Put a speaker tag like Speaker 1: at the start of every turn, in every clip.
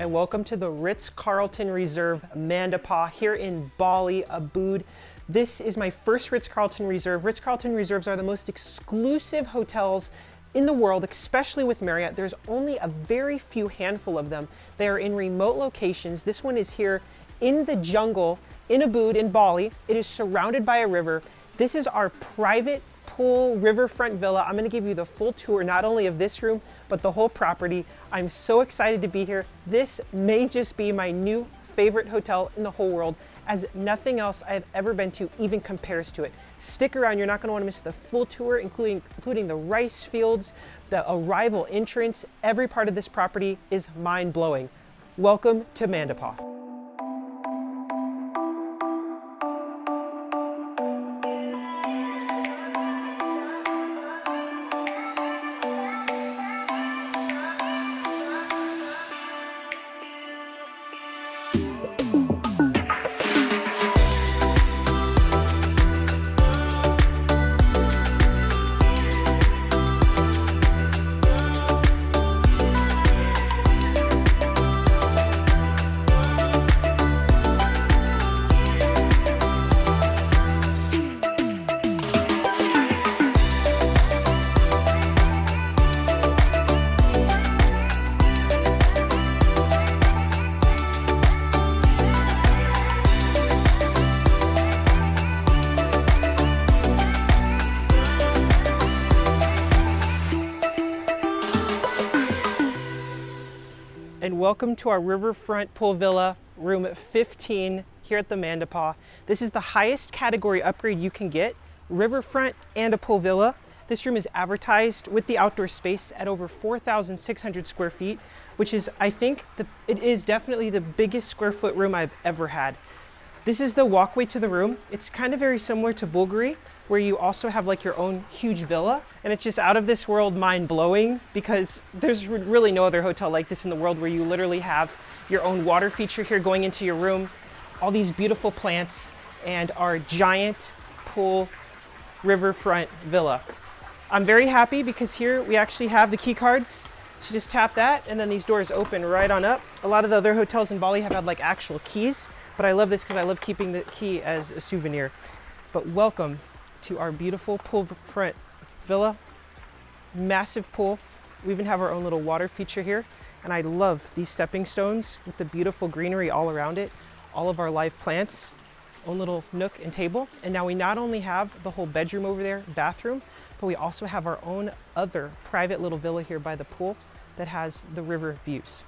Speaker 1: and welcome to the Ritz-Carlton Reserve Mandapa here in Bali, Ubud. This is my first Ritz-Carlton Reserve. Ritz-Carlton Reserves are the most exclusive hotels in the world, especially with Marriott. There's only a very few handful of them. They are in remote locations. This one is here in the jungle in Ubud in Bali. It is surrounded by a river. This is our private pool riverfront villa. I'm going to give you the full tour, not only of this room, but the whole property. I'm so excited to be here. This may just be my new favorite hotel in the whole world, as nothing else I've ever been to even compares to it. Stick around, you're not going to want to miss the full tour, including the rice fields, the arrival entrance. Every part of this property is mind-blowing. Welcome to Mandapa. And welcome to our Riverfront Pool Villa, room 15 here at the Mandapa. This is the highest category upgrade you can get, riverfront and a pool villa. This room is advertised with the outdoor space at over 4,600 square feet, which is, I think, it is definitely the biggest square foot room I've ever had. This is the walkway to the room. It's kind of very similar to Bulgari, where you also have like your own huge villa, and it's just out of this world mind-blowing because there's really no other hotel like this in the world, where you literally have your own water feature here going into your room, all these beautiful plants, and our giant pool riverfront villa. I'm very happy because here we actually have the key cards. So just tap that and then these doors open right on up. A lot of the other hotels in Bali have had like actual keys, but I love this because I love keeping the key as a souvenir. But welcome to our beautiful pool front villa. Massive pool. We even have our own little water feature here. And I love these stepping stones with the beautiful greenery all around it. All of our live plants, own little nook and table. And now we not only have the whole bedroom over there, bathroom, but we also have our own other private little villa here by the pool that has the river views.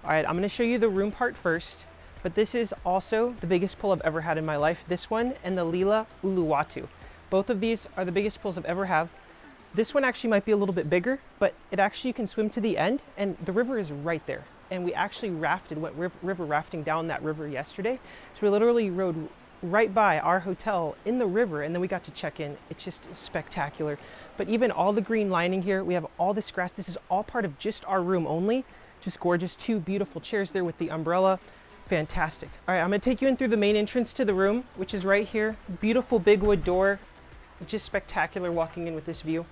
Speaker 1: All right, I'm gonna show you the room part first. But this is also the biggest pool I've ever had in my life. This one and the Lila Uluwatu. Both of these are the biggest pools I've ever had. This one actually might be a little bit bigger, but it actually, you can swim to the end and the river is right there. And we actually went river rafting down that river yesterday. So we literally rode right by our hotel in the river and then we got to check in. It's just spectacular. But even all the green lining here, we have all this grass. This is all part of just our room only. Just gorgeous. Two beautiful chairs there with the umbrella. Fantastic. All right, I'm gonna take you in through the main entrance to the room, which is right here. Beautiful big wood door. Just spectacular walking in with this view.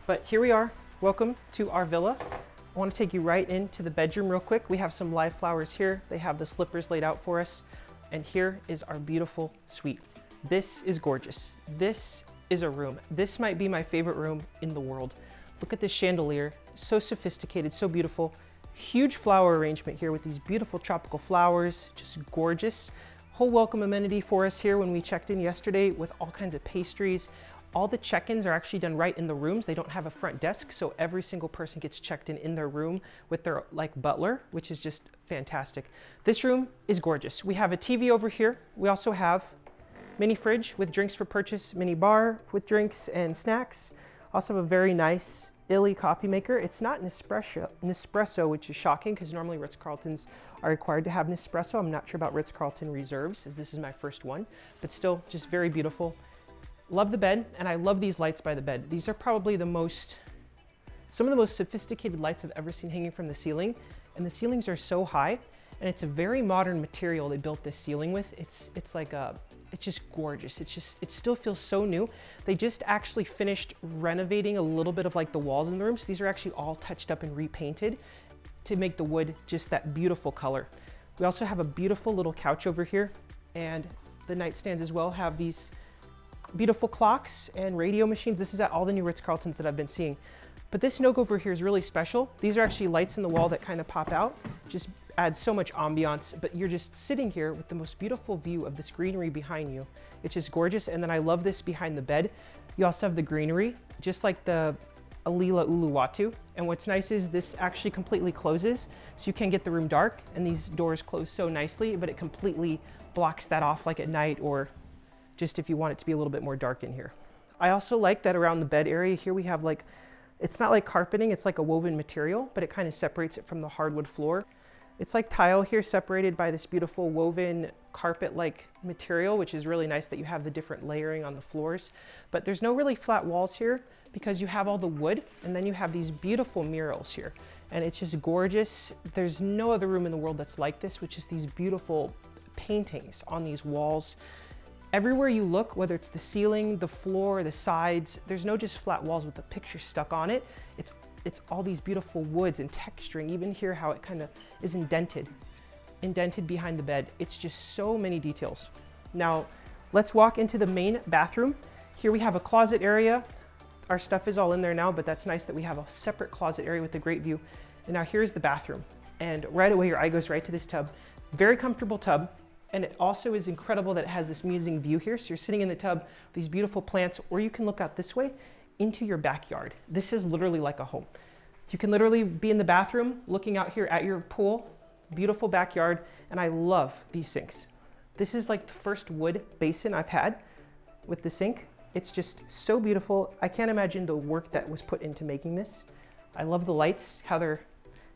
Speaker 1: But here we are. Welcome to our villa. I want to take you right into the bedroom real quick. We have some live flowers here. They have the slippers laid out for us. And here is our beautiful suite. This is gorgeous. This is a room. This might be my favorite room in the world. Look at this chandelier. So sophisticated, so beautiful. Huge flower arrangement here with these beautiful tropical flowers, just gorgeous. Whole welcome amenity for us here when we checked in yesterday with all kinds of pastries. All the check-ins are actually done right in the rooms. They don't have a front desk, so every single person gets checked in their room with their like butler, which is just fantastic. This room is gorgeous. We have a TV over here. We also have mini fridge with drinks for purchase, mini bar with drinks and snacks. Also have a very nice Illy coffee maker. It's not Nespresso, which is shocking because normally Ritz-Carltons are required to have Nespresso. I'm not sure about Ritz-Carlton Reserves, as this is my first one, but still just very beautiful. Love the bed, and I love these lights by the bed. These are probably some of the most sophisticated lights I've ever seen hanging from the ceiling, and the ceilings are so high, and it's a very modern material they built this ceiling with. It's just gorgeous. It still feels so new. They just actually finished renovating a little bit of like the walls in the rooms. These are actually all touched up and repainted. to make the wood just that beautiful color. We also have a beautiful little couch over here, and the nightstands as well have these beautiful clocks and radio machines. This is at all the new Ritz-Carltons that I've been seeing. But this nook over here is really special. These are actually lights in the wall that kind of pop out, just adds so much ambiance, but you're just sitting here with the most beautiful view of this greenery behind you. It's just gorgeous. And then I love this behind the bed. You also have the greenery, just like the Alila Uluwatu. And what's nice is this actually completely closes, so you can get the room dark, and these doors close so nicely, but it completely blocks that off like at night, or just if you want it to be a little bit more dark in here. I also like that around the bed area here we have like, it's not like carpeting, it's like a woven material, but it kind of separates it from the hardwood floor. It's like tile here separated by this beautiful woven carpet-like material, which is really nice that you have the different layering on the floors. But there's no really flat walls here because you have all the wood, and then you have these beautiful murals here. And it's just gorgeous. There's no other room in the world that's like this, which is these beautiful paintings on these walls. Everywhere you look, whether it's the ceiling, the floor, the sides, there's no just flat walls with a picture stuck on it. It's all these beautiful woods and texturing, even here how it kind of is indented behind the bed. It's just so many details. Now, let's walk into the main bathroom. Here we have a closet area. Our stuff is all in there now, but that's nice that we have a separate closet area with a great view. And now here's the bathroom. And right away, your eye goes right to this tub. Very comfortable tub. And it also is incredible that it has this amazing view here. So you're sitting in the tub, these beautiful plants, or you can look out this way into your backyard. This is literally like a home. You can literally be in the bathroom, looking out here at your pool, beautiful backyard, and I love these sinks. This is like the first wood basin I've had with the sink. It's just so beautiful. I can't imagine the work that was put into making this. I love the lights, how they're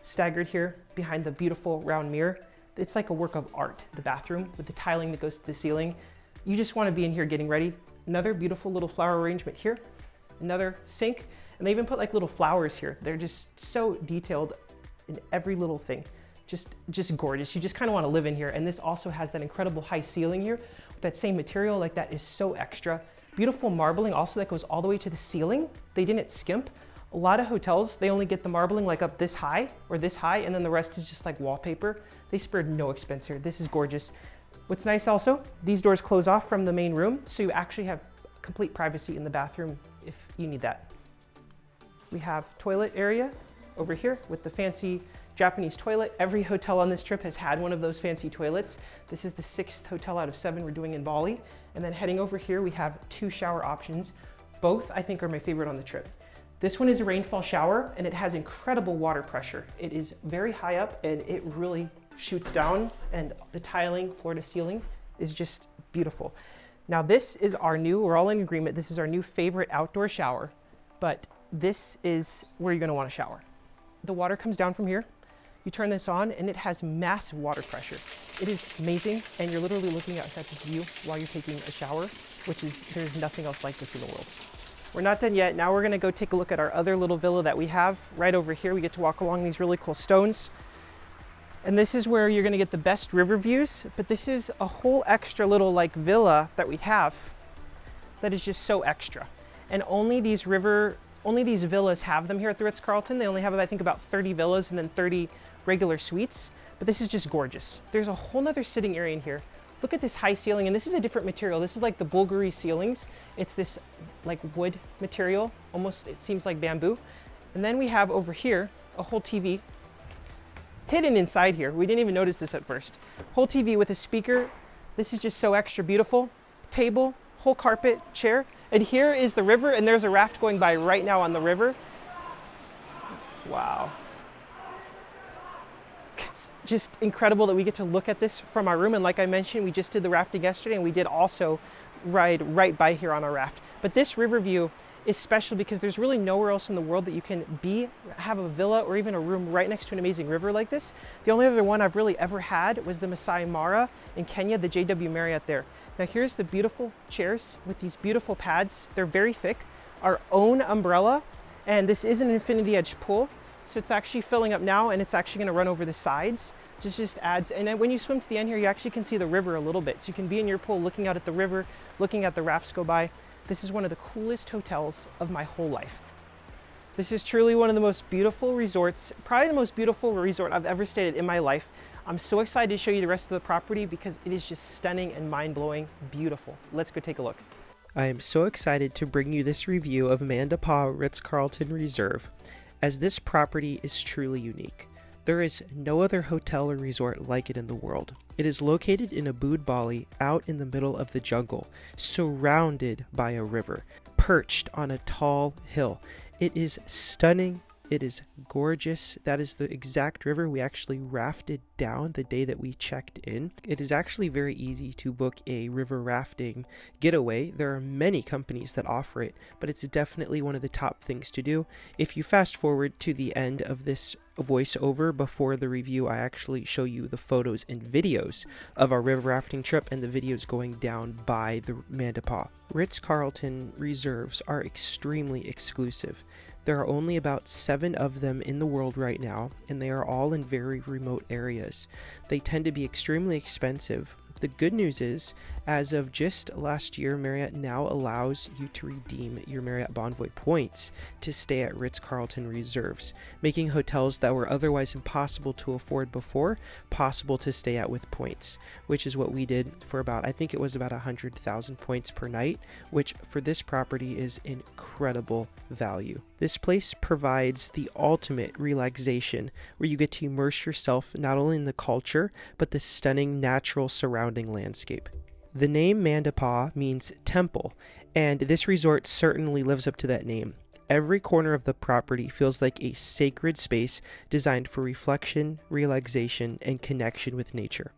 Speaker 1: staggered here behind the beautiful round mirror. It's like a work of art, the bathroom with the tiling that goes to the ceiling. You just want to be in here getting ready. Another beautiful little flower arrangement here, another sink, and they even put like little flowers here. They're just so detailed in every little thing. Just gorgeous. You just kind of want to live in here. And this also has that incredible high ceiling here with that same material. Like, that is so extra. Beautiful marbling also that goes all the way to the ceiling. They didn't skimp. A lot of hotels, they only get the marbling like up this high or this high, and then the rest is just like wallpaper. They spared no expense here. This is gorgeous. What's nice also, these doors close off from the main room, so you actually have complete privacy in the bathroom if you need that. We have toilet area over here with the fancy Japanese toilet. Every hotel on this trip has had one of those fancy toilets. This is the 6th hotel out of 7 we're doing in Bali. And then heading over here, we have 2 shower options. Both, I think, are my favorite on the trip. This one is a rainfall shower, and it has incredible water pressure. It is very high up, and it really shoots down, and the tiling, floor to ceiling, is just beautiful. Now this is our new, we're all in agreement, this is our new favorite outdoor shower, but this is where you're gonna wanna shower. The water comes down from here. You turn this on, and it has massive water pressure. It is amazing, and you're literally looking out at this view while you're taking a shower, which is, there's nothing else like this in the world. We're not done yet. Now we're gonna go take a look at our other little villa that we have right over here. We get to walk along these really cool stones. And this is where you're gonna get the best river views, but this is a whole extra little like villa that we have that is just so extra. And only these villas have them here at the Ritz-Carlton. They only have, I think, about 30 villas and then 30 regular suites, but this is just gorgeous. There's a whole nother sitting area in here. Look at this high ceiling, and this is a different material. This is like the Bulgari ceilings. It's this like wood material, almost it seems like bamboo. And then we have over here a whole TV hidden inside here. We didn't even notice this at first. Whole TV with a speaker. This is just so extra beautiful. Table, whole carpet, chair. And here is the river, and there's a raft going by right now on the river. Wow. It's just incredible that we get to look at this from our room. And like I mentioned, we just did the rafting yesterday, and we did also ride right by here on our raft. But this river view is special because there's really nowhere else in the world that you can have a villa or even a room right next to an amazing river like this. The only other one I've really ever had was the Masai Mara in Kenya, the JW Marriott there. Now here's the beautiful chairs with these beautiful pads. They're very thick. Our own umbrella, and this is an infinity edge pool. So it's actually filling up now, and it's actually gonna run over the sides. Just adds, and then when you swim to the end here, you actually can see the river a little bit. So you can be in your pool looking out at the river, looking at the rafts go by. This is one of the coolest hotels of my whole life. This is truly one of the most beautiful resorts, probably the most beautiful resort I've ever stayed at in my life. I'm so excited to show you the rest of the property because it is just stunning and mind-blowing beautiful. Let's go take a look. I am so excited to bring you this review of Mandapa Ritz-Carlton Reserve, as this property is truly unique. There is no other hotel or resort like it in the world. It is located in Ubud, Bali, out in the middle of the jungle, surrounded by a river, perched on a tall hill. It is stunning. It is gorgeous. That is the exact river we actually rafted down the day that we checked in. It is actually very easy to book a river rafting getaway. There are many companies that offer it, but it's definitely one of the top things to do. If you fast forward to the end of this voiceover before the review, I actually show you the photos and videos of our river rafting trip and the videos going down by the Mandapa. Ritz-Carlton reserves are extremely exclusive. There are only about 7 of them in the world right now, and they are all in very remote areas. They tend to be extremely expensive. The good news is, as of just last year, Marriott now allows you to redeem your Marriott Bonvoy points to stay at Ritz-Carlton reserves, making hotels that were otherwise impossible to afford before possible to stay at with points, which is what we did for about, I think it was about 100,000 points per night, which for this property is incredible value. This place provides the ultimate relaxation where you get to immerse yourself not only in the culture, but the stunning natural surrounding landscape. The name Mandapa means temple, and this resort certainly lives up to that name. Every corner of the property feels like a sacred space designed for reflection, relaxation, and connection with nature.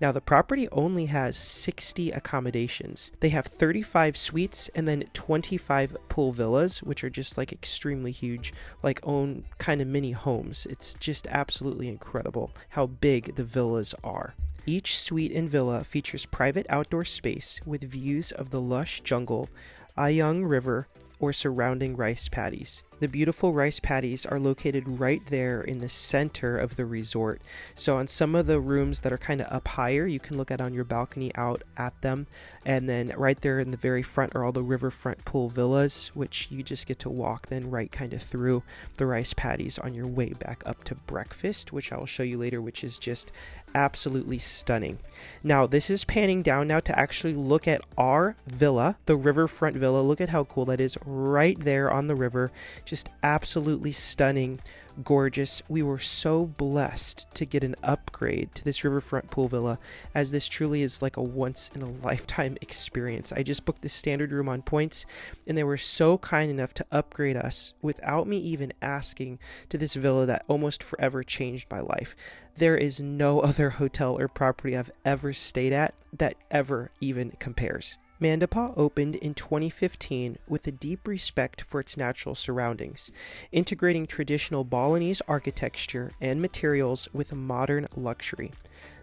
Speaker 1: Now, the property only has 60 accommodations. They have 35 suites and then 25 pool villas, which are just like extremely huge, like own kind of mini homes. It's just absolutely incredible how big the villas are. Each suite and villa features private outdoor space with views of the lush jungle, Ayung River, or surrounding rice paddies. The beautiful rice paddies are located right there in the center of the resort. So on some of the rooms that are kind of up higher, you can look out on your balcony out at them. And then right there in the very front are all the Riverfront Pool Villas, which you just get to walk then right kind of through the rice paddies on your way back up to breakfast, which I will show you later, which is just absolutely stunning. Now, this is panning down now to actually look at our villa, the Riverfront Villa. Look at how cool that is right there on the river. Just absolutely stunning, gorgeous. We were so blessed to get an upgrade to this Riverfront Pool Villa, as this truly is like a once in a lifetime experience. I just booked the standard room on points, and they were so kind enough to upgrade us without me even asking to this villa that almost forever changed my life. There is no other hotel or property I've ever stayed at that ever even compares. Mandapa opened in 2015 with a deep respect for its natural surroundings, integrating traditional Balinese architecture and materials with modern luxury.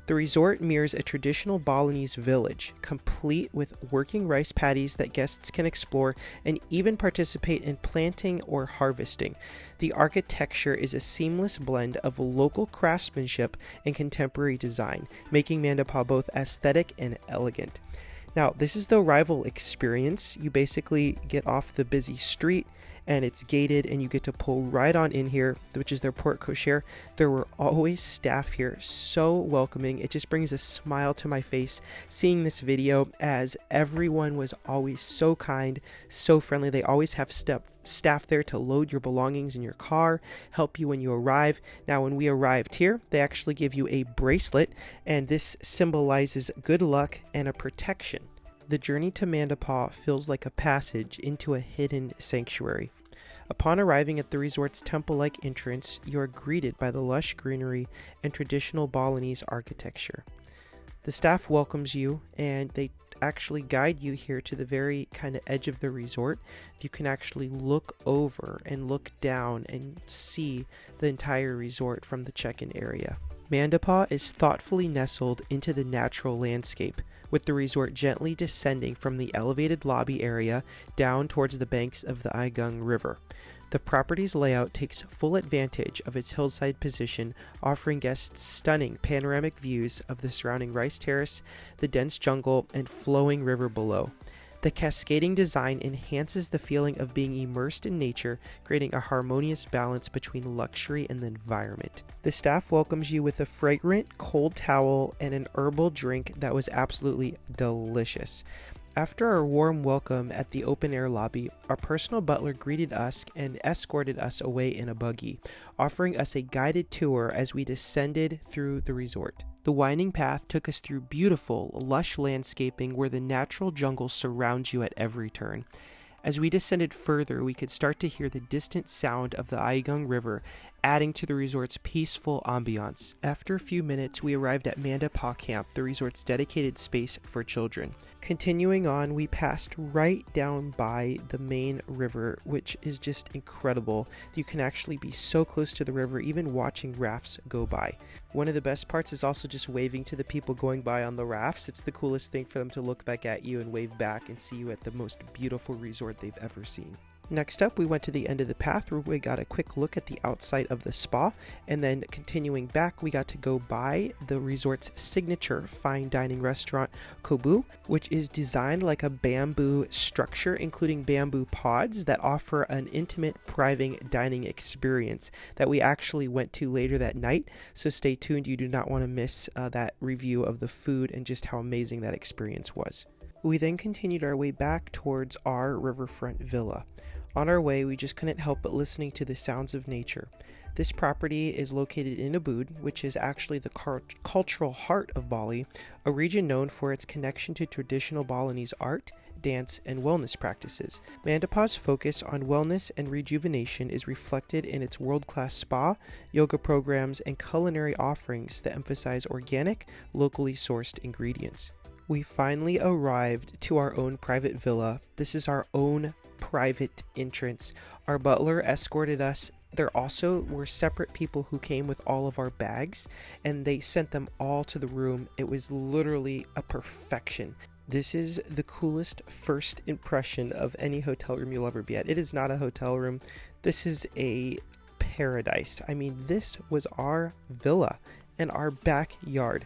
Speaker 1: The resort mirrors a traditional Balinese village, complete with working rice paddies that guests can explore and even participate in planting or harvesting. The architecture is a seamless blend of local craftsmanship and contemporary design, making Mandapa both aesthetic and elegant. Now, this is the arrival experience. You basically get off the busy street and it's gated and you get to pull right on in here, which is their porte cochere. There were always staff here, so welcoming. It just brings a smile to my face seeing this video, as everyone was always so kind, so friendly. They always have staff there to load your belongings in your car, help you when you arrive. Now, when we arrived here, they actually give you a bracelet, and this symbolizes good luck and a protection. The journey to Mandapa feels like a passage into a hidden sanctuary. Upon arriving at the resort's temple-like entrance, you are greeted by the lush greenery and traditional Balinese architecture. The staff welcomes you, and they actually guide you here to the very kind of edge of the resort. You can actually look over and look down and see the entire resort from the check-in area. Mandapa is thoughtfully nestled into the natural landscape, with the resort gently descending from the elevated lobby area down towards the banks of the Ayung River. The property's layout takes full advantage of its hillside position, offering guests stunning panoramic views of the surrounding rice terrace, the dense jungle, and flowing river below. The cascading design enhances the feeling of being immersed in nature, creating a harmonious balance between luxury and the environment. The staff welcomes you with a fragrant cold towel and an herbal drink that was absolutely delicious. After our warm welcome at the open-air lobby, our personal butler greeted us and escorted us away in a buggy, offering us a guided tour as we descended through the resort. The winding path took us through beautiful, lush landscaping where the natural jungle surrounds you at every turn. As we descended further, we could start to hear the distant sound of the Aigung River, adding to the resort's peaceful ambiance. After a few minutes, we arrived at Mandapa Camp, the resort's dedicated space for children. Continuing on, we passed right down by the main river, which is just incredible. You can actually be so close to the river, even watching rafts go by. One of the best parts is also just waving to the people going by on the rafts. It's the coolest thing for them to look back at you and wave back and see you at the most beautiful resort they've ever seen. Next up, we went to the end of the path where we got a quick look at the outside of the spa, and then continuing back, we got to go by the resort's signature fine dining restaurant, Kubu, which is designed like a bamboo structure, including bamboo pods that offer an intimate, private dining experience that we actually went to later that night, so stay tuned. You do not want to miss that review of the food and just how amazing that experience was. We then continued our way back towards our riverfront villa. On our way, we just couldn't help but listening to the sounds of nature. This property is located in Ubud, which is actually the cultural heart of Bali, a region known for its connection to traditional Balinese art, dance, and wellness practices. Mandapa's focus on wellness and rejuvenation is reflected in its world-class spa, yoga programs, and culinary offerings that emphasize organic, locally sourced ingredients. We finally arrived to our own private villa. This is our own private entrance. Our butler escorted us. There also were separate people who came with all of our bags, and they sent them all to the room. It was literally a perfection. This is the coolest first impression of any hotel room you'll ever be at. It is not a hotel room. This is a paradise. I mean, this was our villa and our backyard.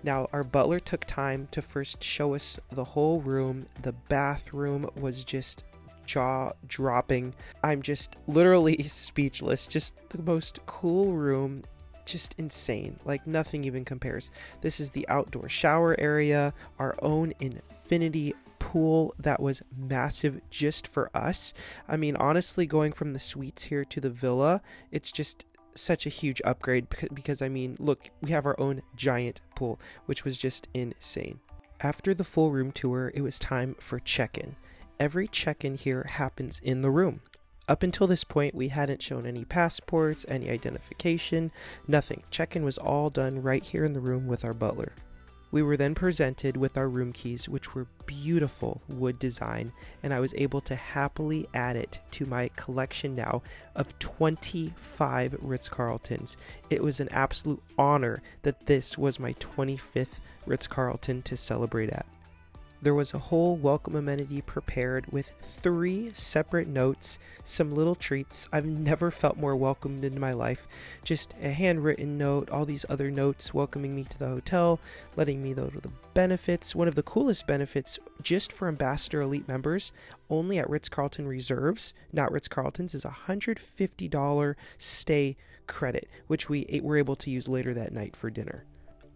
Speaker 1: Now, our butler took time to first show us the whole room. The bathroom was just jaw-dropping. I'm just literally speechless. Just the most cool room. Just insane. Like, nothing even compares. This is the outdoor shower area, our own infinity pool that was massive just for us. I mean, honestly, going from the suites here to the villa, it's just such a huge upgrade because I mean, look, we have our own giant pool, which was just insane. After the full room tour, it was time for check-in. Every check-in here happens in the room. Up until this point, we hadn't shown any passports, any identification, nothing. Check-in was all done right here in the room with our butler. We were then presented with our room keys, which were beautiful wood design, and I was able to happily add it to my collection now of 25 Ritz-Carltons. It was an absolute honor that this was my 25th Ritz-Carlton to celebrate at. There was a whole welcome amenity prepared with 3 separate notes, some little treats. I've never felt more welcomed in my life. Just a handwritten note, all these other notes welcoming me to the hotel, letting me know the benefits. One of the coolest benefits just for Ambassador Elite members, only at Ritz-Carlton Reserves, not Ritz-Carlton's, is a $150 stay credit, which we were able to use later that night for dinner.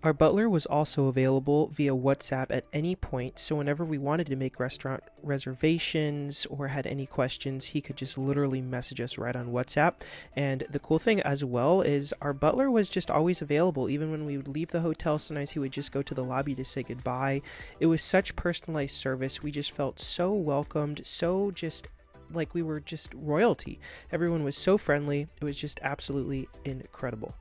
Speaker 1: Our butler was also available via WhatsApp at any point, so whenever we wanted to make restaurant reservations or had any questions, he could just literally message us right on WhatsApp. And the cool thing as well is our butler was just always available. Even when we would leave the hotel, sometimes he would just go to the lobby to say goodbye. It was such personalized service. We just felt so welcomed, so just like we were just royalty. Everyone was so friendly. It was just absolutely incredible.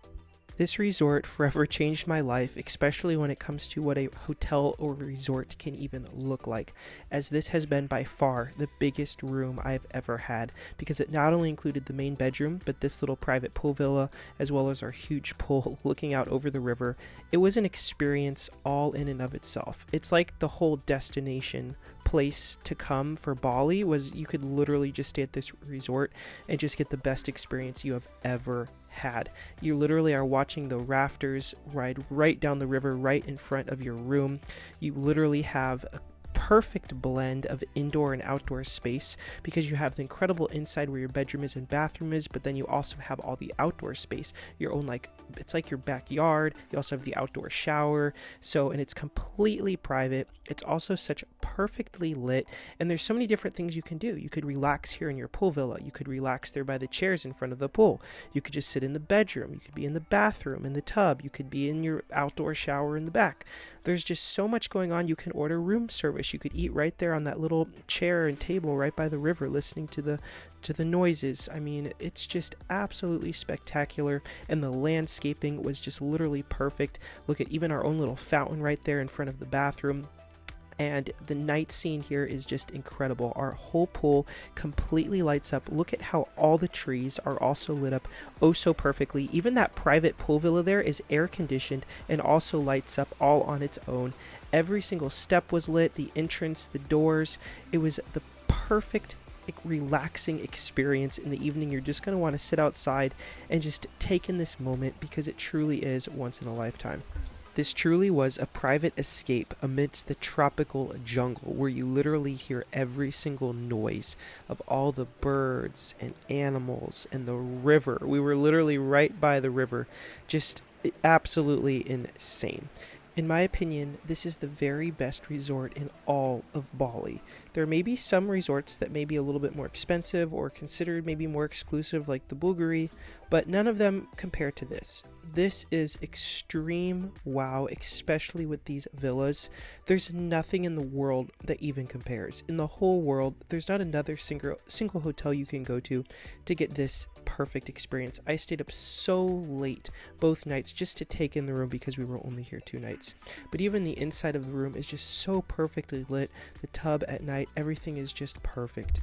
Speaker 1: This resort forever changed my life, especially when it comes to what a hotel or resort can even look like, as this has been by far the biggest room I've ever had, because it not only included the main bedroom, but this little private pool villa, as well as our huge pool looking out over the river. It was an experience all in and of itself. It's like the whole destination place to come for Bali was you could literally just stay at this resort and just get the best experience you have ever had. You literally are watching the rafters ride right down the river right in front of your room. You literally have perfect blend of indoor and outdoor space, because you have the incredible inside where your bedroom is and bathroom is, but then you also have all the outdoor space, your own, like, it's like your backyard. You also have the outdoor shower, and it's completely private. It's also such perfectly lit, and there's so many different things you can do. You could relax here in your pool villa. You could relax there by the chairs in front of the pool. You could just sit in the bedroom. You could be in the bathroom, in the tub. You could be in your outdoor shower in the back. There's just so much going on. You can order room service. You could eat right there on that little chair and table right by the river, listening to the noises. I mean, it's just absolutely spectacular, and the landscaping was just literally perfect. Look at even our own little fountain right there in front of the bathroom. And the night scene here is just incredible. Our whole pool completely lights up. Look at how all the trees are also lit up oh so perfectly. Even that private pool villa there is air conditioned and also lights up all on its own. Every single step was lit, the entrance, the doors. It was the perfect relaxing experience in the evening. You're just going to want to sit outside and just take in this moment, because it truly is once in a lifetime. This truly was a private escape amidst the tropical jungle, where you literally hear every single noise of all the birds and animals and the river. We were literally right by the river, just absolutely insane. In my opinion, this is the very best resort in all of Bali. There may be some resorts that may be a little bit more expensive or considered maybe more exclusive, like the Bulgari, but none of them compare to this. This is extreme wow, especially with these villas. There's nothing in the world that even compares. In the whole world, there's not another single hotel you can go to get this perfect experience. I stayed up so late both nights just to take in the room, because we were only here 2 nights. But even the inside of the room is just so perfectly lit. The tub at night, everything is just perfect.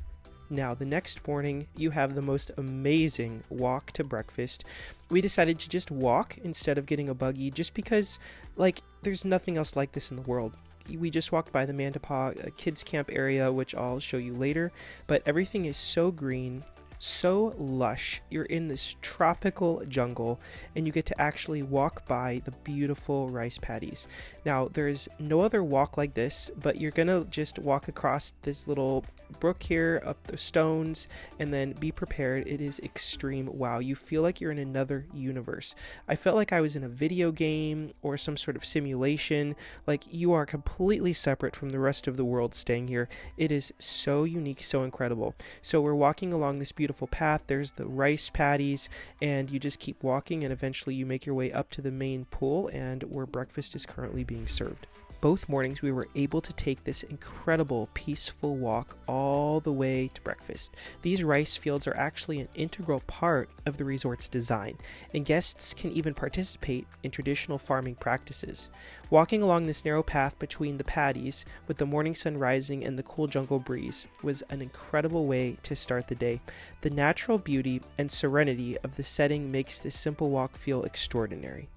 Speaker 1: Now, the next morning, you have the most amazing walk to breakfast. We decided to just walk instead of getting a buggy, just because, like, there's nothing else like this in the world. We just walked by the Mandapa kids camp area, which I'll show you later, but everything is so green, so lush. You're in this tropical jungle, and you get to actually walk by the beautiful rice paddies. Now, there's no other walk like this, but you're gonna just walk across this little brook here, up the stones, and then be prepared. It is extreme wow. You feel like you're in another universe. I felt like I was in a video game or some sort of simulation. Like, you are completely separate from the rest of the world staying here. It is so unique, so incredible. So we're walking along this beautiful path. There's the rice paddies, and you just keep walking, and eventually you make your way up to the main pool, and where breakfast is currently being served. Both mornings we were able to take this incredible peaceful walk all the way to breakfast. These rice fields are actually an integral part of the resort's design, and guests can even participate in traditional farming practices. Walking along this narrow path between the paddies with the morning sun rising and the cool jungle breeze was an incredible way to start the day. The natural beauty and serenity of the setting makes this simple walk feel extraordinary.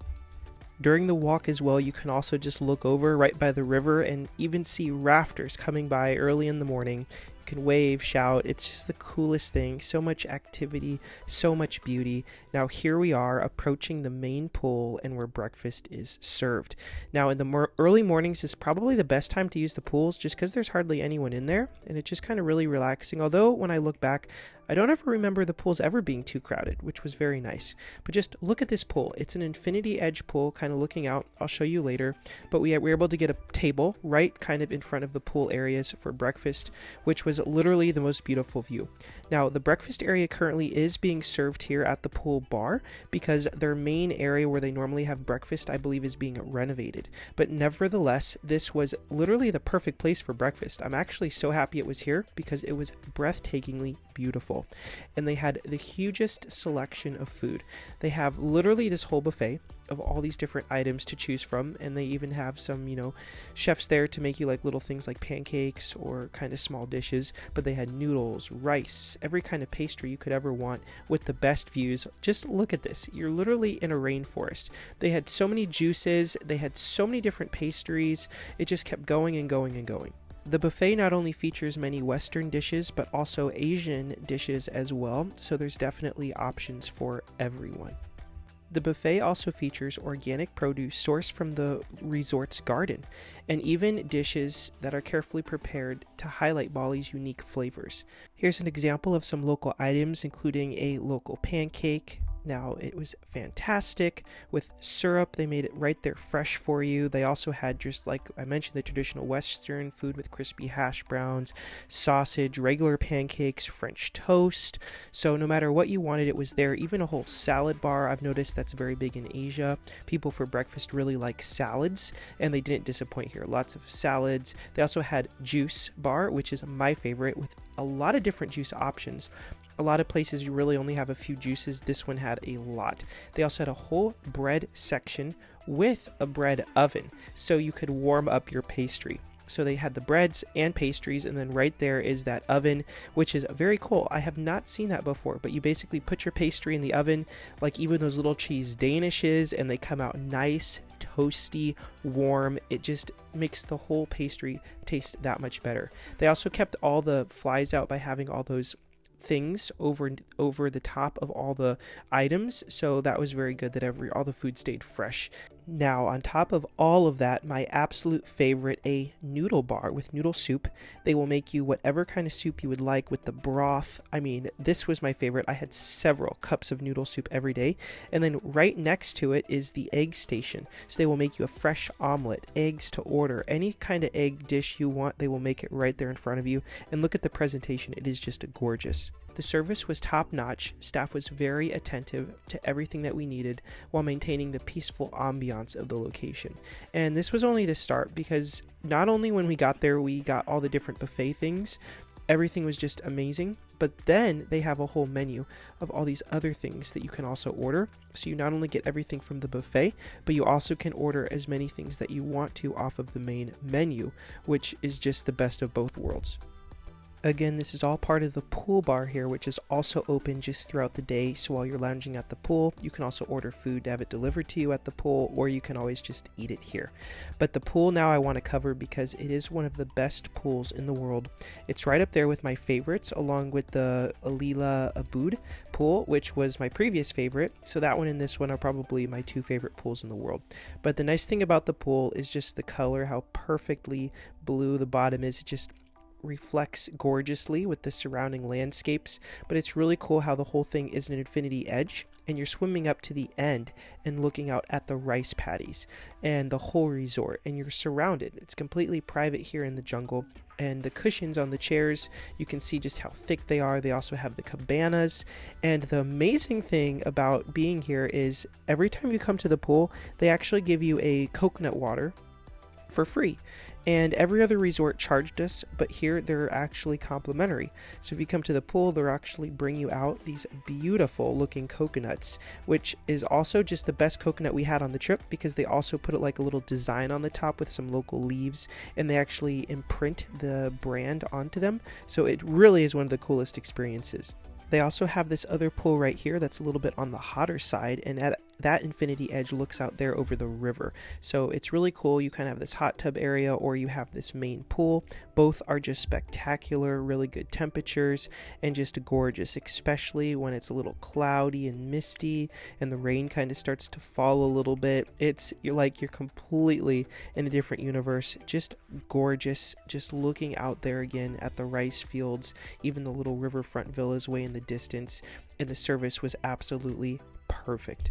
Speaker 1: During the walk as well, you can also just look over right by the river and even see rafters coming by early in the morning. You can wave, shout. It's just the coolest thing. So much activity, so much beauty. Now here we are approaching the main pool and where breakfast is served. Now in the early mornings is probably the best time to use the pools, just because there's hardly anyone in there, and it's just kind of really relaxing. Although when I look back, I don't ever remember the pools ever being too crowded, which was very nice. But just look at this pool. It's an infinity edge pool, kind of looking out. I'll show you later. But we were able to get a table right kind of in front of the pool areas for breakfast, which was literally the most beautiful view. Now, the breakfast area currently is being served here at the pool bar, because their main area where they normally have breakfast, I believe, is being renovated. But nevertheless, this was literally the perfect place for breakfast. I'm actually so happy it was here, because it was breathtakingly beautiful. And they had the hugest selection of food. They have literally this whole buffet of all these different items to choose from, and they even have some, chefs there to make you like little things like pancakes or kind of small dishes. But they had noodles, rice, every kind of pastry you could ever want, with the best views. Just look at this. You're literally in a rainforest. They had so many juices, they had so many different pastries. It just kept going and going and going. The buffet not only features many Western dishes, but also Asian dishes as well, so there's definitely options for everyone. The buffet also features organic produce sourced from the resort's garden, and even dishes that are carefully prepared to highlight Bali's unique flavors. Here's an example of some local items, including a local pancake. Now, it was fantastic with syrup. They made it right there fresh for you. They also had, just like I mentioned, the traditional Western food with crispy hash browns, sausage, regular pancakes, French toast. So no matter what you wanted, it was there. Even a whole salad bar. I've noticed that's very big in Asia. People for breakfast really like salads, and they didn't disappoint here. Lots of salads. They also had juice bar, which is my favorite, with a lot of different juice options. A lot of places you really only have a few juices. This one had a lot. They also had a whole bread section with a bread oven, so you could warm up your pastry. So they had the breads and pastries, and then right there is that oven, which is very cool. I have not seen that before, but you basically put your pastry in the oven, like even those little cheese danishes, and they come out nice, toasty, warm. It just makes the whole pastry taste that much better. They also kept all the flies out by having all those things over the top of all the items, so that was very good that all the food stayed fresh. Now, on top of all of that, my absolute favorite, a noodle bar with noodle soup. They will make you whatever kind of soup you would like with the broth. I mean, this was my favorite. I had several cups of noodle soup every day. And then right next to it is the egg station. So they will make you a fresh omelet, eggs to order, any kind of egg dish you want. They will make it right there in front of you. And look at the presentation. It is just gorgeous. The service was top-notch. Staff was very attentive to everything that we needed while maintaining the peaceful ambiance of the location. And this was only the start, because not only when we got there we got all the different buffet things, everything was just amazing, but then they have a whole menu of all these other things that you can also order. So you not only get everything from the buffet, but you also can order as many things that you want to off of the main menu, which is just the best of both worlds. Again, this is all part of the pool bar here, which is also open just throughout the day. So while you're lounging at the pool, you can also order food to have it delivered to you at the pool, or you can always just eat it here. But the pool now I want to cover because it is one of the best pools in the world. It's right up there with my favorites, along with the Alila Ubud pool, which was my previous favorite. So that one and this one are probably my two favorite pools in the world. But the nice thing about the pool is just the color, how perfectly blue the bottom is. It just reflects gorgeously with the surrounding landscapes, but it's really cool how the whole thing is an infinity edge, and you're swimming up to the end and looking out at the rice paddies and the whole resort, and you're surrounded. It's completely private here in the jungle, and the cushions on the chairs, you can see just how thick they are. They also have the cabanas, and the amazing thing about being here is every time you come to the pool, they actually give you a coconut water for free. And every other resort charged us, but here they're actually complimentary. So if you come to the pool, they'll actually bring you out these beautiful looking coconuts, which is also just the best coconut we had on the trip, because they also put it like a little design on the top with some local leaves, and they actually imprint the brand onto them. So it really is one of the coolest experiences. They also have this other pool right here that's a little bit on the hotter side, and at that infinity edge looks out there over the river. So it's really cool. You kind of have this hot tub area, or you have this main pool. Both are just spectacular, really good temperatures, and just gorgeous, especially when it's a little cloudy and misty and the rain kind of starts to fall a little bit. You're completely in a different universe. Just gorgeous, just looking out there again at the rice fields, even the little riverfront villas way in the distance, and the service was absolutely perfect.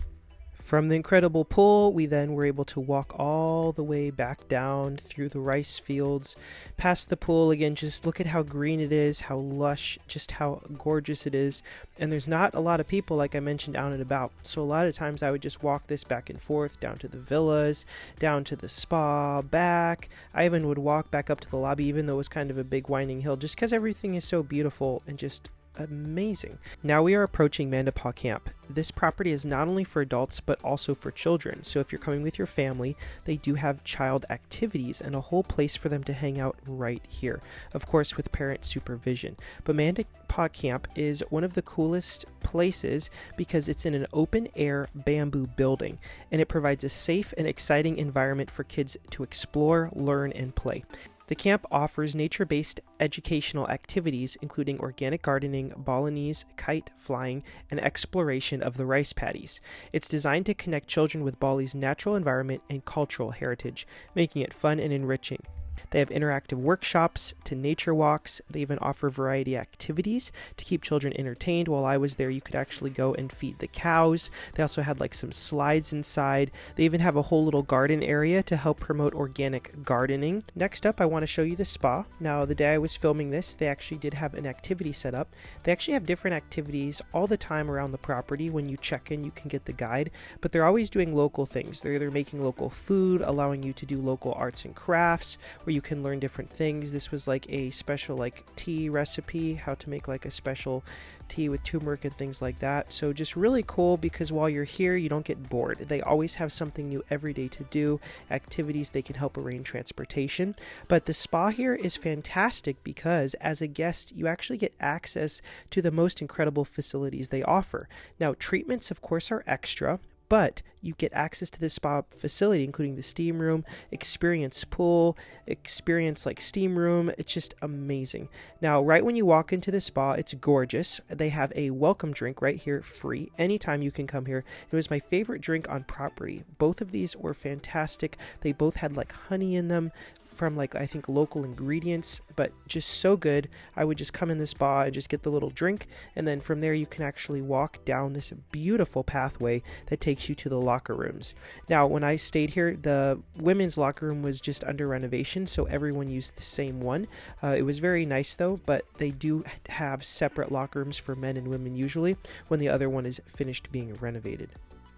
Speaker 1: From the incredible pool, we then were able to walk all the way back down through the rice fields, past the pool again. Just look at how green it is, how lush, just how gorgeous it is. And there's not a lot of people, like I mentioned, out and about. So a lot of times I would just walk this back and forth, down to the villas, down to the spa, back. I even would walk back up to the lobby, even though it was kind of a big winding hill, just because everything is so beautiful and just amazing. Now we are approaching Mandapa Camp. This property is not only for adults but also for children, so if you're coming with your family, they do have child activities and a whole place for them to hang out right here, of course with parent supervision. But Mandapa Camp is one of the coolest places because it's in an open air bamboo building, and it provides a safe and exciting environment for kids to explore, learn, and play. The camp offers nature-based educational activities including organic gardening, Balinese, kite flying, and exploration of the rice paddies. It's designed to connect children with Bali's natural environment and cultural heritage, making it fun and enriching. They have interactive workshops to nature walks. They even offer variety activities to keep children entertained. While I was there, you could actually go and feed the cows. They also had like some slides inside. They even have a whole little garden area to help promote organic gardening. Next up, I want to show you the spa. Now, the day I was filming this, they actually did have an activity set up. They actually have different activities all the time around the property. When you check in, you can get the guide, but they're always doing local things. They're either making local food, allowing you to do local arts and crafts, where you can learn different things. This was like a special like tea recipe, how to make like a special tea with turmeric and things like that. So just really cool, because while you're here you don't get bored. They always have something new every day to do, activities. They can help arrange transportation. But the spa here is fantastic because as a guest you actually get access to the most incredible facilities they offer. Now, treatments of course are extra, but you get access to this spa facility, including the steam room, experience pool, experience like steam room. It's just amazing. Now, right when you walk into the spa, it's gorgeous. They have a welcome drink right here, free. Anytime you can come here. It was my favorite drink on property. Both of these were fantastic. They both had like honey in them from like I think local ingredients, but just so good. I would just come in the spa and just get the little drink, and then from there you can actually walk down this beautiful pathway that takes you to the locker rooms. Now, when I stayed here, the women's locker room was just under renovation, so everyone used the same one. It was very nice though, but they do have separate locker rooms for men and women usually when the other one is finished being renovated.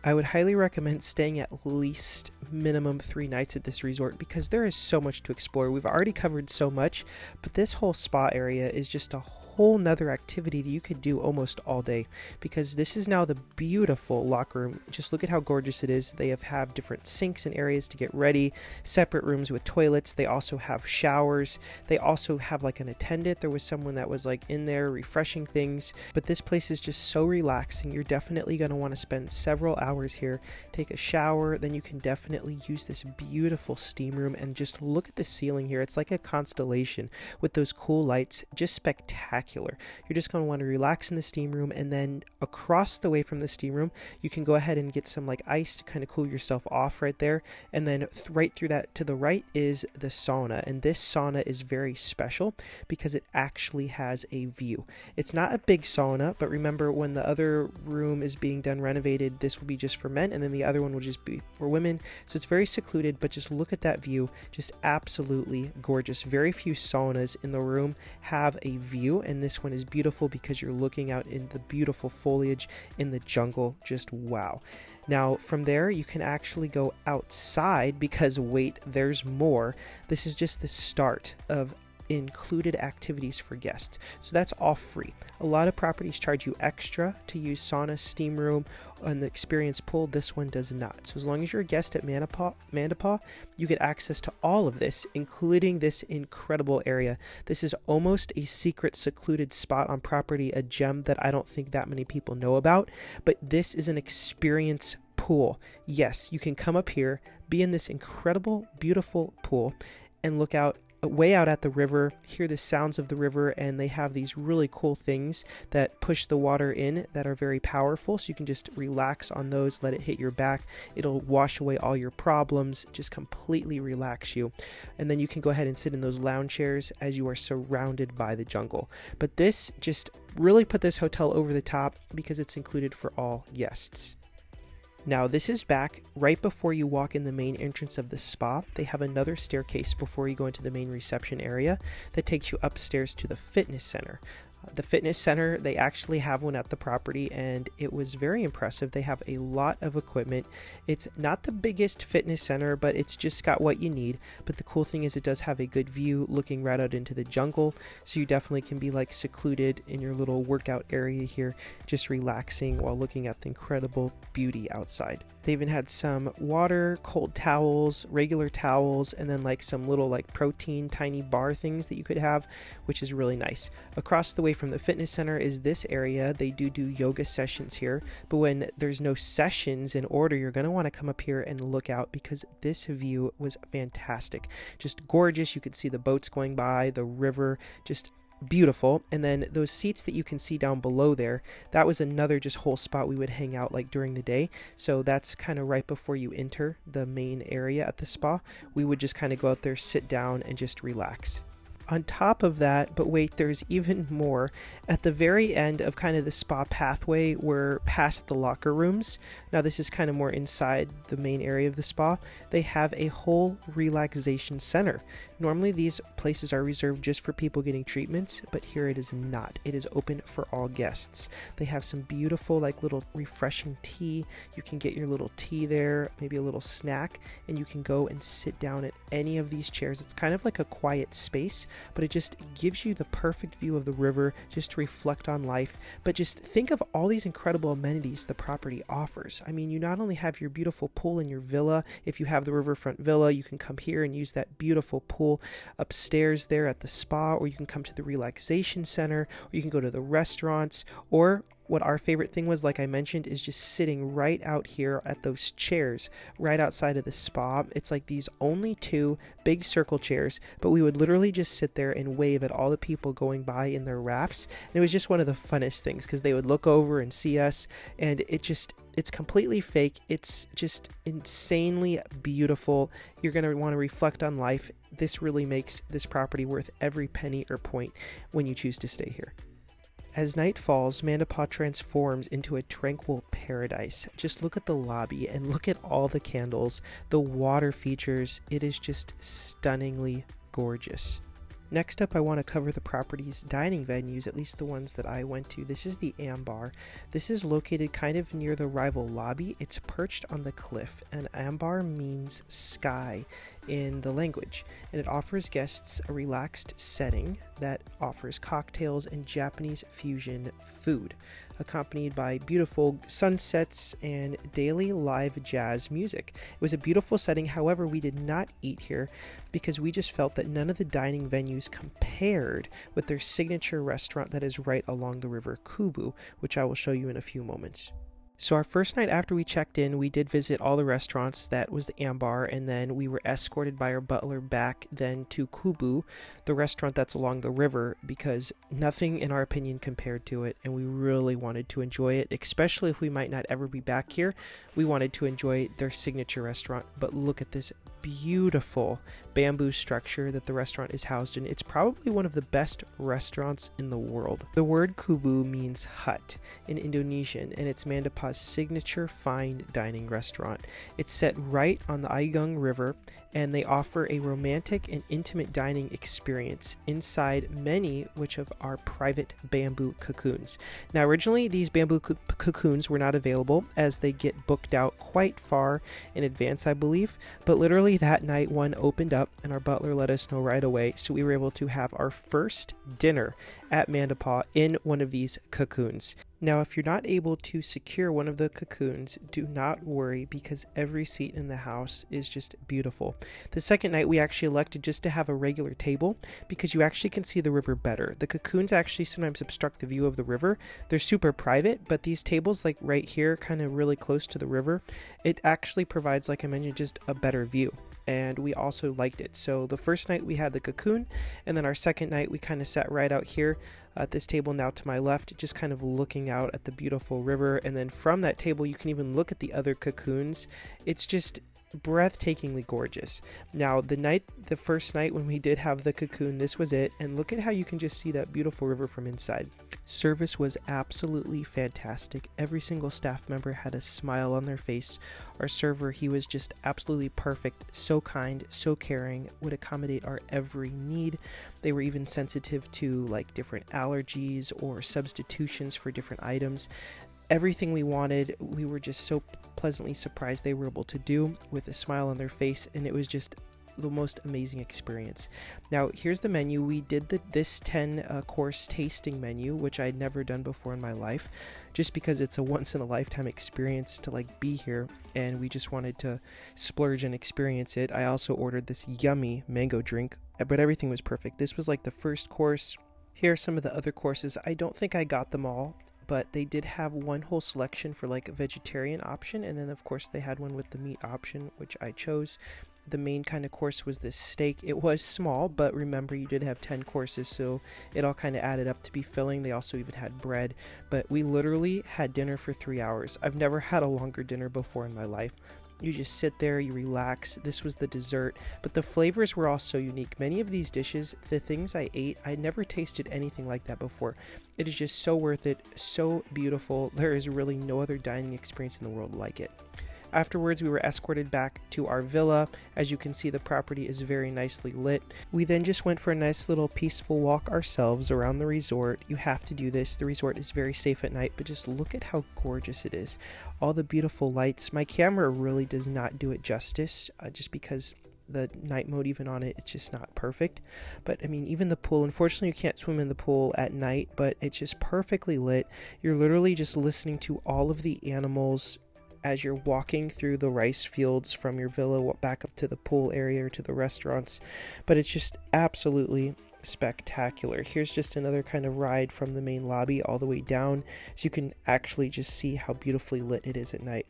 Speaker 1: I would highly recommend staying at least minimum 3 nights at this resort because there is so much to explore. We've already covered so much, but this whole spa area is just a whole nother activity that you could do almost all day, because this is now the beautiful locker room. Just look at how gorgeous it is. They have different sinks and areas to get ready, separate rooms with toilets. They also have showers. They also have like an attendant. There was someone that was like in there refreshing things, but this place is just so relaxing. You're definitely going to want to spend several hours here, take a shower, then you can definitely use this beautiful steam room and just look at the ceiling here. It's like a constellation with those cool lights, just spectacular. You're just going to want to relax in the steam room, and then across the way from the steam room you can go ahead and get some like ice to kind of cool yourself off right there, and then right through that to the right is the sauna. And this sauna is very special because it actually has a view. It's not a big sauna, but remember, when the other room is being done renovated, this will be just for men, and then the other one will just be for women. So it's very secluded, but just look at that view. Just absolutely gorgeous. Very few saunas in the room have a view, and this one is beautiful because you're looking out in the beautiful foliage in the jungle. Just wow. Now from there you can actually go outside, because wait, there's more. This is just the start of included activities for guests, so that's all free. A lot of properties charge you extra to use sauna, steam room, and the experience pool. This one does not. So as long as you're a guest at Mandapa, you get access to all of this, including this incredible area. This is almost a secret, secluded spot on property, a gem that I don't think that many people know about, but this is an experience pool. Yes, you can come up here, be in this incredible, beautiful pool, and look out way out at the river, hear the sounds of the river, and they have these really cool things that push the water in that are very powerful, so you can just relax on those, let it hit your back. It'll wash away all your problems, just completely relax you, and then you can go ahead and sit in those lounge chairs as you are surrounded by the jungle. But this just really put this hotel over the top because it's included for all guests. Now this is back right before you walk in the main entrance of the spa. They have another staircase before you go into the main reception area that takes you upstairs to the fitness center. The fitness center, they actually have one at the property, and it was very impressive. They have a lot of equipment. It's not the biggest fitness center, but it's just got what you need. But the cool thing is it does have a good view looking right out into the jungle, so you definitely can be like secluded in your little workout area here, just relaxing while looking at the incredible beauty outside. They even had some water, cold towels, regular towels, and then like some little like protein tiny bar things that you could have, which is really nice. Across the way from the fitness center is this area. They do yoga sessions here, but when there's no sessions in order, you're going to want to come up here and look out because this view was fantastic. Just gorgeous. You could see the boats going by, the river, just beautiful. And then those seats that you can see down below there, that was another just whole spot we would hang out like during the day. So that's kind of right before you enter the main area at the spa. We would just kind of go out there, sit down, and just relax. On top of that, but wait, there's even more. At the very end of kind of the spa pathway, we're past the locker rooms. Now this is kind of more inside the main area of the spa. They have a whole relaxation center. Normally these places are reserved just for people getting treatments, but here it is not. It is open for all guests. They have some beautiful like little refreshing tea. You can get your little tea there, maybe a little snack, and you can go and sit down at any of these chairs. It's kind of like a quiet space, but it just gives you the perfect view of the river just to reflect on life. But just think of all these incredible amenities the property offers. I mean, you not only have your beautiful pool in your villa. If you have the Riverfront Villa, you can come here and use that beautiful pool upstairs there at the spa, or you can come to the relaxation center, or you can go to the restaurants, or what our favorite thing was, like I mentioned, is just sitting right out here at those chairs right outside of the spa. It's like these only two big circle chairs, but we would literally just sit there and wave at all the people going by in their rafts. And it was just one of the funnest things because they would look over and see us, and it's completely fake. It's just insanely beautiful. You're going to want to reflect on life. This really makes this property worth every penny or point when you choose to stay here. As night falls, Mandapa transforms into a tranquil paradise. Just look at the lobby and look at all the candles, the water features. It is just stunningly gorgeous. Next up, I want to cover the property's dining venues, at least the ones that I went to. This is the Ambar. This is located kind of near the rival lobby. It's perched on the cliff, and Ambar means sky in the language, and it offers guests a relaxed setting that offers cocktails and Japanese fusion food, accompanied by beautiful sunsets and daily live jazz music. It was a beautiful setting. However, we did not eat here because we just felt that none of the dining venues compared with their signature restaurant that is right along the river Kubu, which I will show you in a few moments. So our first night after we checked in, we did visit all the restaurants. That was the Ambar, and then we were escorted by our butler back then to Kubu, the restaurant that's along the river, because nothing in our opinion compared to it, and we really wanted to enjoy it, especially if we might not ever be back here. We wanted to enjoy their signature restaurant. But look at this beautiful bamboo structure that the restaurant is housed in. It's probably one of the best restaurants in the world. The word Kubu means hut in Indonesian, and it's Mandapa's signature fine dining restaurant. It's set right on the Aigung River, and they offer a romantic and intimate dining experience inside many which of our private bamboo cocoons. Now, originally these bamboo cocoons were not available as they get booked out quite far in advance, I believe, but literally that night one opened up and our butler let us know right away, so we were able to have our first dinner at Mandapa in one of these cocoons. Now, if you're not able to secure one of the cocoons, do not worry because every seat in the house is just beautiful. The second night, we actually elected just to have a regular table because you actually can see the river better. The cocoons actually sometimes obstruct the view of the river. They're super private, but these tables like right here, kind of really close to the river, it actually provides, like I mentioned, just a better view. And we also liked it. So the first night we had the cocoon, and then our second night we kind of sat right out here at this table now to my left, just kind of looking out at the beautiful river. And then from that table you can even look at the other cocoons. It's just breathtakingly gorgeous. Now, the first night when we did have the cocoon, this was it, and look at how you can just see that beautiful river from inside. Service was absolutely fantastic. Every single staff member had a smile on their face. Our server, he was just absolutely perfect, so kind, so caring, would accommodate our every need. They were even sensitive to like different allergies or substitutions for different items. Everything we wanted, we were just so pleasantly surprised they were able to do with a smile on their face, and it was just the most amazing experience. Now here's the menu. We did this 10 course tasting menu, which I'd never done before in my life, just because it's a once in a lifetime experience to like be here, and we just wanted to splurge and experience it. I also ordered this yummy mango drink, but everything was perfect. This was like the first course. Here are some of the other courses. I don't think I got them all, but they did have one whole selection for like a vegetarian option, and then of course they had one with the meat option, which I chose. The main kind of course was this steak. It was small, but remember you did have 10 courses, so it all kind of added up to be filling. They also even had bread, but we literally had dinner for 3 hours. I've never had a longer dinner before in my life. You just sit there, you relax. This was the dessert, but the flavors were all so unique. Many of these dishes, the things I ate, I never tasted anything like that before. It is just so worth it, so beautiful. There is really no other dining experience in the world like it. Afterwards, we were escorted back to our villa. As you can see, the property is very nicely lit. We then just went for a nice little peaceful walk ourselves around the resort. You have to do this. The resort is very safe at night, but just look at how gorgeous it is. All the beautiful lights. My camera really does not do it justice, just because the night mode even on it, it's just not perfect. But I mean, even the pool, unfortunately you can't swim in the pool at night, but it's just perfectly lit. You're literally just listening to all of the animals as you're walking through the rice fields from your villa back up to the pool area or to the restaurants. But it's just absolutely spectacular. Here's just another kind of ride from the main lobby all the way down, so you can actually just see how beautifully lit it is at night.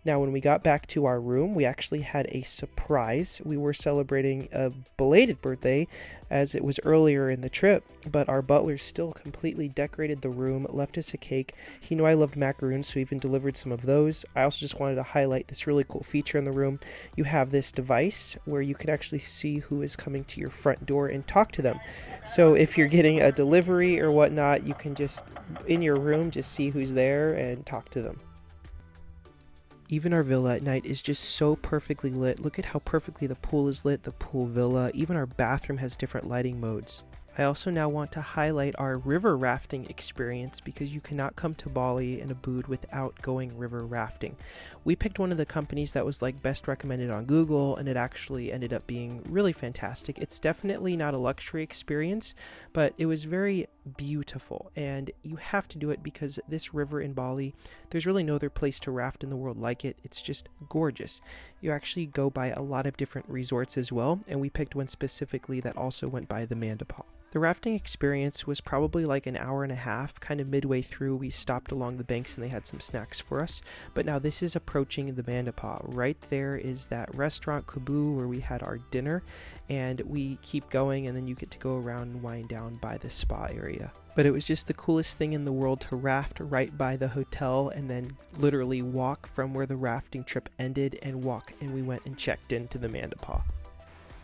Speaker 1: Now, when we got back to our room, we actually had a surprise. We were celebrating a belated birthday, as it was earlier in the trip, but our butler still completely decorated the room, left us a cake. He knew I loved macaroons, so he even delivered some of those. I also just wanted to highlight this really cool feature in the room. You have this device where you can actually see who is coming to your front door and talk to them. So if you're getting a delivery or whatnot, you can just, in your room, just see who's there and talk to them. Even our villa at night is just so perfectly lit. Look at how perfectly the pool is lit, the pool villa. Even our bathroom has different lighting modes. I also now want to highlight our river rafting experience, because you cannot come to Bali and Ubud without going river rafting. We picked one of the companies that was like best recommended on Google, and it actually ended up being really fantastic. It's definitely not a luxury experience, but it was very beautiful, and you have to do it because this river in Bali, there's really no other place to raft in the world like it. It's just gorgeous. You actually go by a lot of different resorts as well, and we picked one specifically that also went by the Mandapa. The rafting experience was probably like an hour and a half. Kind of midway through, we stopped along the banks and they had some snacks for us. But now this is approaching the Mandapa. Right there is that restaurant Kubu where we had our dinner, and we keep going, and then you get to go around and wind down by the spa area. But it was just the coolest thing in the world to raft right by the hotel and then literally walk from where the rafting trip ended and walk, and we went and checked into the Mandapa.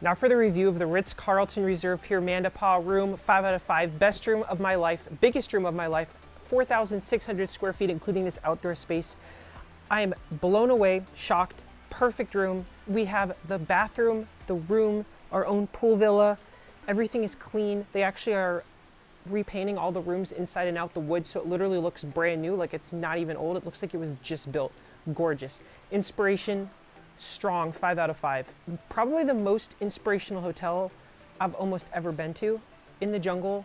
Speaker 1: Now for the review of the Ritz-Carlton Reserve here, Mandapa room, 5 out of 5, best room of my life, biggest room of my life, 4,600 square feet, including this outdoor space. I am blown away, shocked, perfect room. We have the bathroom, the room, our own pool villa. Everything is clean. They actually are repainting all the rooms inside and out, the wood, so it literally looks brand new, like it's not even old. It looks like it was just built. Gorgeous. Inspiration, strong, 5 out of 5. Probably the most inspirational hotel I've almost ever been to. In the jungle,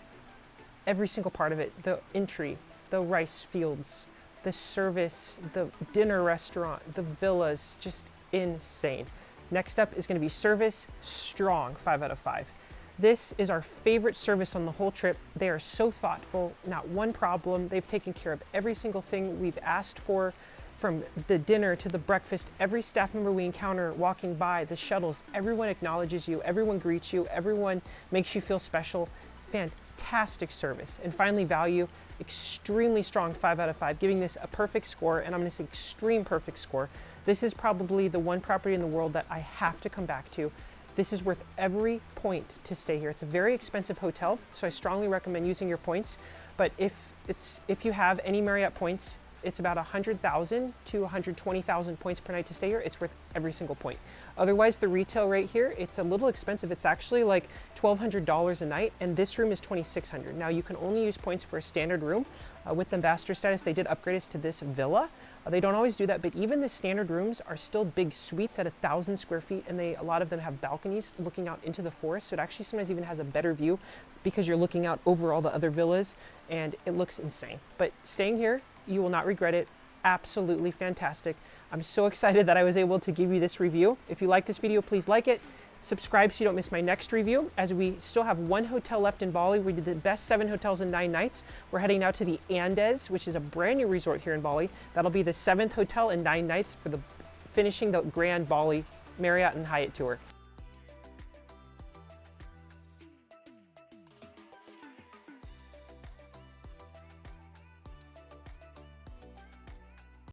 Speaker 1: every single part of it, the entry, the rice fields, the service, the dinner restaurant, the villas, just insane. Next up is going to be service, strong, 5 out of 5. This is our favorite service on the whole trip. They are so thoughtful, not one problem. They've taken care of every single thing we've asked for, from the dinner to the breakfast. Every staff member we encounter walking by, the shuttles, everyone acknowledges you, everyone greets you, everyone makes you feel special. Fantastic service. And finally, value, extremely strong, 5 out of 5, giving this a perfect score, and I'm gonna say extreme perfect score. This is probably the one property in the world that I have to come back to. This is worth every point to stay here. It's a very expensive hotel, so I strongly recommend using your points. But if you have any Marriott points, it's about 100,000 to 120,000 points per night to stay here. It's worth every single point. Otherwise, the retail rate here, it's a little expensive. It's actually like $1,200 a night, and this room is $2,600. Now, you can only use points for a standard room. With ambassador status, they did upgrade us to this villa, They don't always do that, but even the standard rooms are still big suites at 1,000 square feet, and a lot of them have balconies looking out into the forest, so it actually sometimes even has a better view because you're looking out over all the other villas, and it looks insane. But staying here, you will not regret it. Absolutely fantastic. I'm so excited that I was able to give you this review. If you like this video, please like it. Subscribe so you don't miss my next review, as we still have one hotel left in Bali. We did the best 7 hotels in 9 nights. We're heading now to the Andes, which is a brand new resort here in Bali. That'll be the 7th hotel in 9 nights for finishing the Grand Bali Marriott and Hyatt tour.